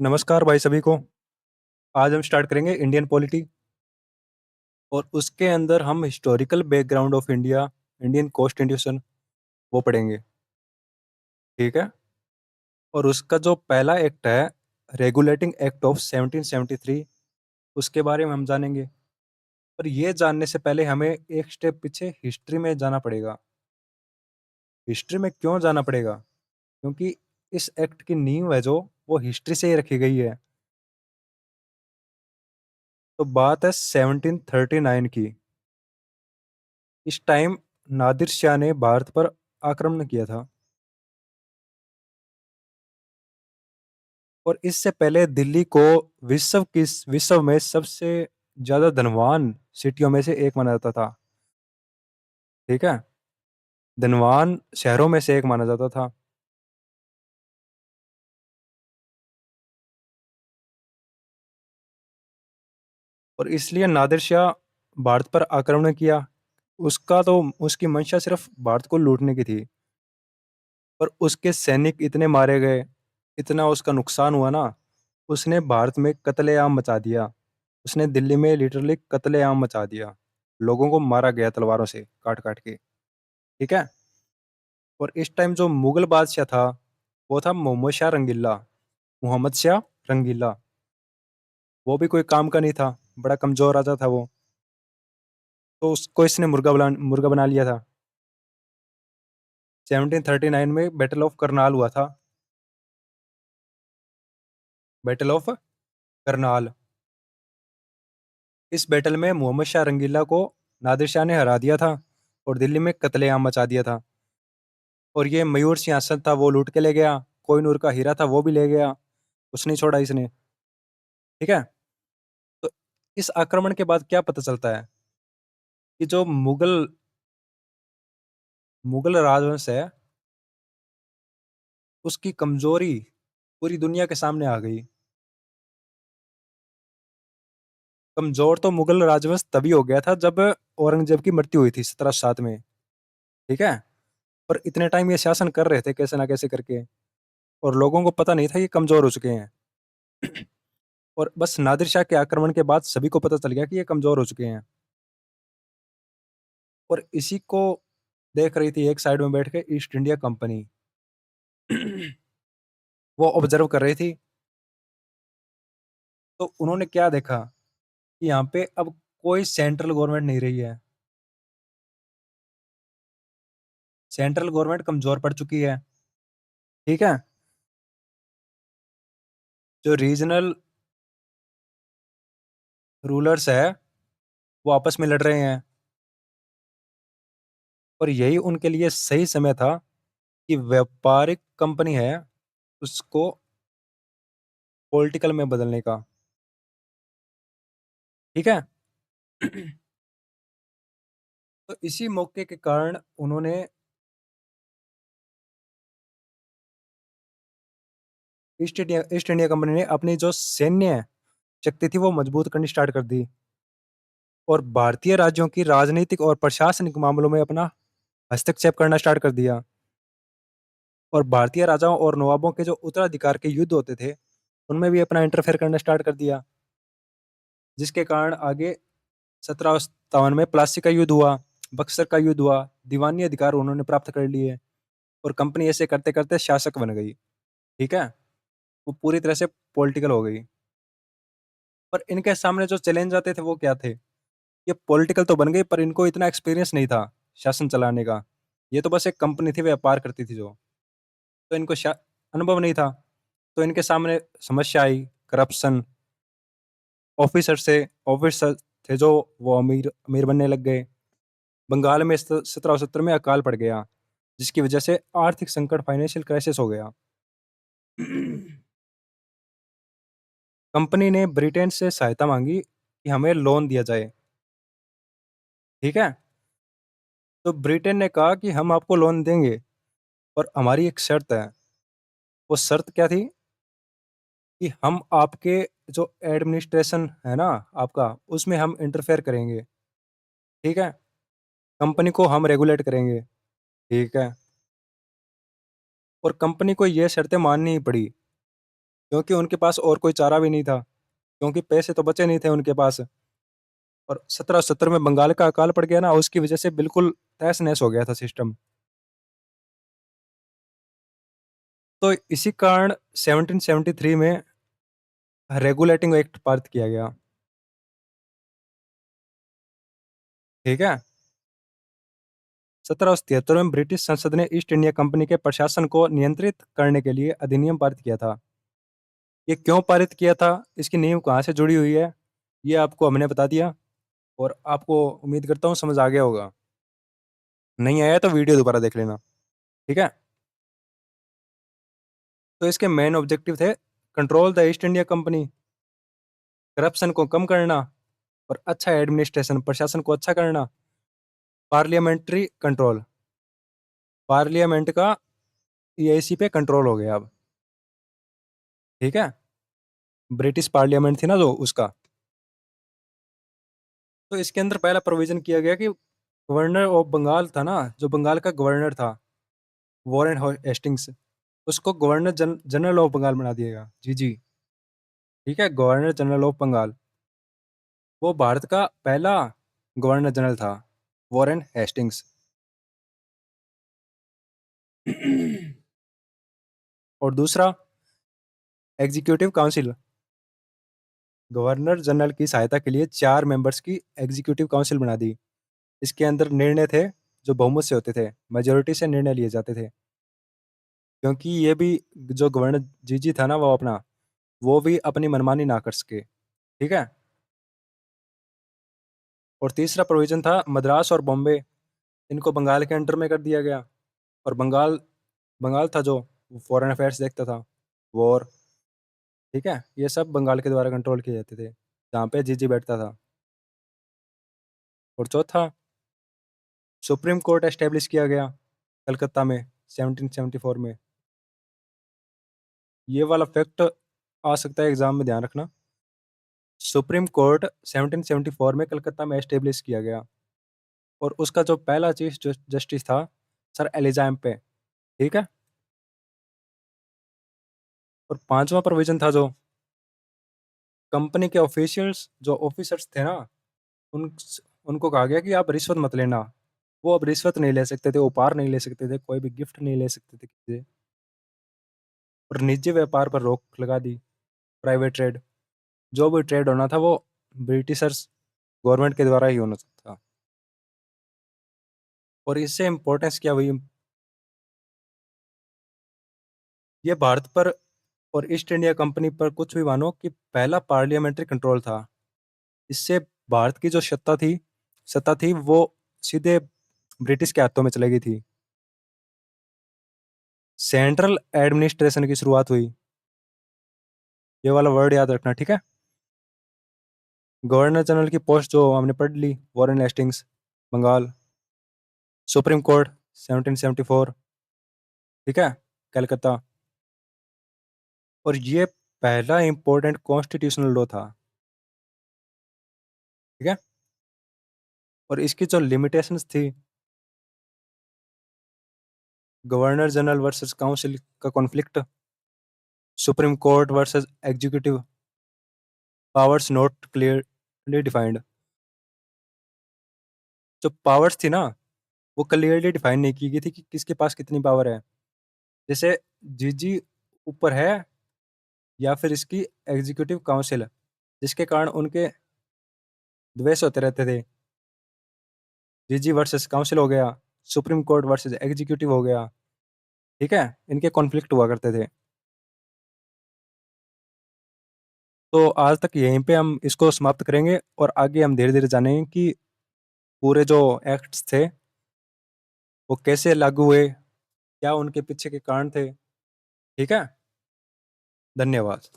नमस्कार भाई सभी को। आज हम स्टार्ट करेंगे इंडियन पॉलिटी और उसके अंदर हम historical background of India, Indian constitution वो पढ़ेंगे। ठीक है। और उसका जो पहला एक्ट है, रेगुलेटिंग एक्ट ऑफ 1773, उसके बारे में हम जानेंगे। पर ये जानने से पहले हमें एक स्टेप पीछे हिस्ट्री में जाना पड़ेगा। हिस्ट्री में क्यों जाना पड़ेगा? क्योंकि इस एक्ट की नींव है जो, वो हिस्ट्री से ही रखी गई है। तो बात है 1739 की। इस टाइम नादिर शाह ने भारत पर आक्रमण किया था। और इससे पहले दिल्ली को विश्व में सबसे ज्यादा धनवान सिटियों में से एक माना जाता था। ठीक है। धनवान शहरों में से एक माना जाता था। और इसलिए नादिर शाह भारत पर आक्रमण किया। उसका तो उसकी मंशा सिर्फ भारत को लूटने की थी। पर उसके सैनिक इतने मारे गए, इतना उसका नुकसान हुआ ना, उसने भारत में कत्लेआम मचा दिया। उसने दिल्ली में लिटरली कत्लेआम मचा दिया। लोगों को मारा गया तलवारों से काट काट के। ठीक है। और इस टाइम जो मुगल बादशाह था, वो था मोहम्मद शाह रंगीला। मोहम्मद शाह रंगीला। वो भी कोई काम का नहीं था। बड़ा कमजोर राजा था वो। तो उसको इसने मुर्गा बना लिया था। 1739 में बैटल ऑफ करनाल हुआ था। Battle of Karnal. इस बैटल में मोहम्मद शाह रंगीला को नादिर शाह ने हरा दिया था और दिल्ली में कत्लेआम मचा दिया था। और ये मयूर सिंहासन था वो लूट के ले गया। कोहिनूर का हीरा था वो भी ले गया। कुछ नहीं छोड़ा इसने। ठीक है। तो इस आक्रमण के बाद क्या पता चलता है कि जो मुगल मुगल राजवंश है, उसकी कमजोरी पूरी दुनिया के सामने आ गई। कमजोर तो मुगल राजवंश तभी हो गया था जब औरंगजेब की मृत्यु हुई थी 1707 में। ठीक है। पर इतने टाइम ये शासन कर रहे थे कैसे ना कैसे करके। और लोगों को पता नहीं था कि कमजोर हो चुके हैं। और बस नादिर शाह के आक्रमण के बाद सभी को पता चल गया कि ये कमजोर हो चुके हैं। और इसी को देख रही थी एक साइड में बैठ के ईस्ट इंडिया कंपनी। वो ऑब्जर्व कर रही थी। तो उन्होंने क्या देखा कि यहाँ पे अब कोई सेंट्रल गवर्नमेंट नहीं रही है। सेंट्रल गवर्नमेंट कमजोर पड़ चुकी है। ठीक है। जो रीजनल रूलर्स है, वो आपस में लड़ रहे हैं। और यही उनके लिए सही समय था कि व्यापारिक कंपनी है उसको पॉलिटिकल में बदलने का। ठीक है। तो इसी मौके के कारण उन्होंने ईस्ट इंडिया कंपनी ने अपनी जो सैन्य शक्ति थी वो मजबूत करनी स्टार्ट कर दी। और भारतीय राज्यों की राजनीतिक और प्रशासनिक मामलों में अपना हस्तक्षेप करना स्टार्ट कर दिया। और भारतीय राजाओं और नवाबों के जो उत्तराधिकार के युद्ध होते थे, उनमें भी अपना इंटरफेयर करना स्टार्ट कर दिया। जिसके कारण आगे 1757 में प्लासी का युद्ध हुआ, बक्सर का युद्ध हुआ। दीवानी अधिकार उन्होंने प्राप्त कर लिए। और कंपनी ऐसे करते करते शासक बन गई। ठीक है। वो पूरी तरह से पॉलिटिकल हो गई। पर इनके सामने जो चैलेंज आते थे वो क्या थे? ये पॉलिटिकल तो बन गई पर इनको इतना एक्सपीरियंस नहीं था शासन चलाने का। ये तो बस एक कंपनी थी, व्यापार करती थी जो। तो इनको अनुभव नहीं था। तो इनके सामने समस्या आई, करप्शन। ऑफिसर थे जो, वो अमीर अमीर बनने लग गए। बंगाल में 1770 में अकाल पड़ गया, जिसकी वजह से आर्थिक संकट, फाइनेंशियल क्राइसिस हो गया। कंपनी ने ब्रिटेन से सहायता मांगी कि हमें लोन दिया जाए। ठीक है। तो ब्रिटेन ने कहा कि हम आपको लोन देंगे, और हमारी एक शर्त है। वो शर्त क्या थी? कि हम आपके जो एडमिनिस्ट्रेशन है ना आपका, उसमें हम इंटरफेयर करेंगे। ठीक है। कंपनी को हम रेगुलेट करेंगे। ठीक है। और कंपनी को ये शर्तें माननी ही पड़ी। क्योंकि उनके पास और कोई चारा भी नहीं था, क्योंकि पैसे तो बचे नहीं थे उनके पास। और 1770 में बंगाल का अकाल पड़ गया ना, उसकी वजह से बिल्कुल तहस-नहस हो गया था सिस्टम। तो इसी कारण 1773 में रेगुलेटिंग एक्ट पारित किया गया। ठीक है? 1773 में ब्रिटिश संसद ने ईस्ट इंडिया कंपनी के प्रशासन को नियंत्रित करने के लिए अधिनियम पारित किया था। ये क्यों पारित किया था? इसकी नींव कहाँ से जुड़ी हुई है? ये आपको हमने बता दिया और आपको उम्मीद करता हूँ समझ आ गया होगा। नहीं आया तो वीडियो दोबारा देख लेना। ठीक है? तो इसके मेन ऑब्जेक्टिव थे control the east India company, corruption को कम करना और अच्छा एडमिनिस्ट्रेशन, प्रशासन को अच्छा करना, पार्लियामेंट्री कंट्रोल, पार्लियामेंट का ये इसी पे कंट्रोल हो गया अब। ठीक है? ब्रिटिश पार्लियामेंट थी ना जो उसका। तो इसके अंदर पहला प्रोविजन किया गया कि गवर्नर ऑफ बंगाल था ना, जो बंगाल का गवर्नर था, वॉरेन हेस्टिंग्स, उसको गवर्नर जनरल ऑफ बंगाल बना दिएगा। जी जी। ठीक है, गवर्नर जनरल ऑफ बंगाल। वो भारत का पहला गवर्नर जनरल था, वॉरेन हेस्टिंग्स। और दूसरा, एग्जीक्यूटिव काउंसिल, गवर्नर जनरल की सहायता के लिए 4 मेंबर्स की एग्जीक्यूटिव काउंसिल बना दी। इसके अंदर निर्णय थे जो बहुमत से होते थे, मेजोरिटी से निर्णय लिए जाते थे। क्योंकि ये भी जो गवर्नर जीजी था ना वो अपना, वो भी अपनी मनमानी ना कर सके। ठीक है? और तीसरा प्रोविजन था मद्रास और बॉम्बे, इनको बंगाल के अंडर में कर दिया गया। और बंगाल बंगाल था जो फॉरेन अफेयर्स देखता था, वॉर। ठीक है, ये सब बंगाल के द्वारा कंट्रोल किए जाते थे, जहाँ पे जीजी बैठता था। और चौथा, सुप्रीम कोर्ट एस्टेब्लिश किया गया कलकत्ता में 1774 में। ये वाला फैक्ट आ सकता है एग्जाम में, ध्यान रखना। सुप्रीम कोर्ट 1774 में कलकत्ता में एस्टेब्लिश किया गया और उसका जो पहला चीफ जस्टिस था, सर एलिजाम पे। ठीक है? और पांचवा प्रोविजन था जो कंपनी के ऑफिशियल्स, जो ऑफिसर्स थे ना, उन उनको कहा गया कि आप रिश्वत मत लेना। वो अब रिश्वत नहीं ले सकते थे, उपहार नहीं ले सकते थे, कोई भी गिफ्ट नहीं ले सकते थे किसी से। और निजी व्यापार पर रोक लगा दी, प्राइवेट ट्रेड। जो भी ट्रेड होना था वो ब्रिटिशर्स गवर्नमेंट के द्वारा ही होना था। और इससे इम्पोर्टेंस क्या हुई, ये भारत पर और ईस्ट इंडिया कंपनी पर कुछ भी मानो कि पहला पार्लियामेंट्री कंट्रोल था। इससे भारत की जो सत्ता थी वो सीधे ब्रिटिश के हाथों में चली गई थी। सेंट्रल एडमिनिस्ट्रेशन की शुरुआत हुई। ये वाला वर्ड याद रखना। ठीक है? गवर्नर जनरल की पोस्ट जो हमने पढ़ ली, Warren Hastings, Bengal. Supreme court 1774। ठीक है, कलकत्ता। और ये पहला इंपॉर्टेंट कॉन्स्टिट्यूशनल लॉ था। ठीक है? और इसकी जो लिमिटेशंस थी, गवर्नर जनरल वर्सेस काउंसिल का conflict, supreme court versus executive powers not clearly defined. जो पावर्स थी ना, वो क्लियरली डिफाइन नहीं की गई थी कि किसके पास कितनी पावर है। जैसे जीजी ऊपर है, या फिर इसकी एग्जीक्यूटिव काउंसिल, जिसके कारण उनके द्वेष होते रहते थे। जीजी वर्सेस काउंसिल हो गया, सुप्रीम कोर्ट वर्सेस एग्जीक्यूटिव हो गया। ठीक है, इनके कॉन्फ्लिक्ट हुआ करते थे। तो आज तक यहीं पे हम इसको समाप्त करेंगे और आगे हम धीरे धीरे जानेंगे कि पूरे जो एक्ट्स थे वो कैसे लागू हुए, क्या उनके पीछे के कारण थे। ठीक है? धन्यवाद।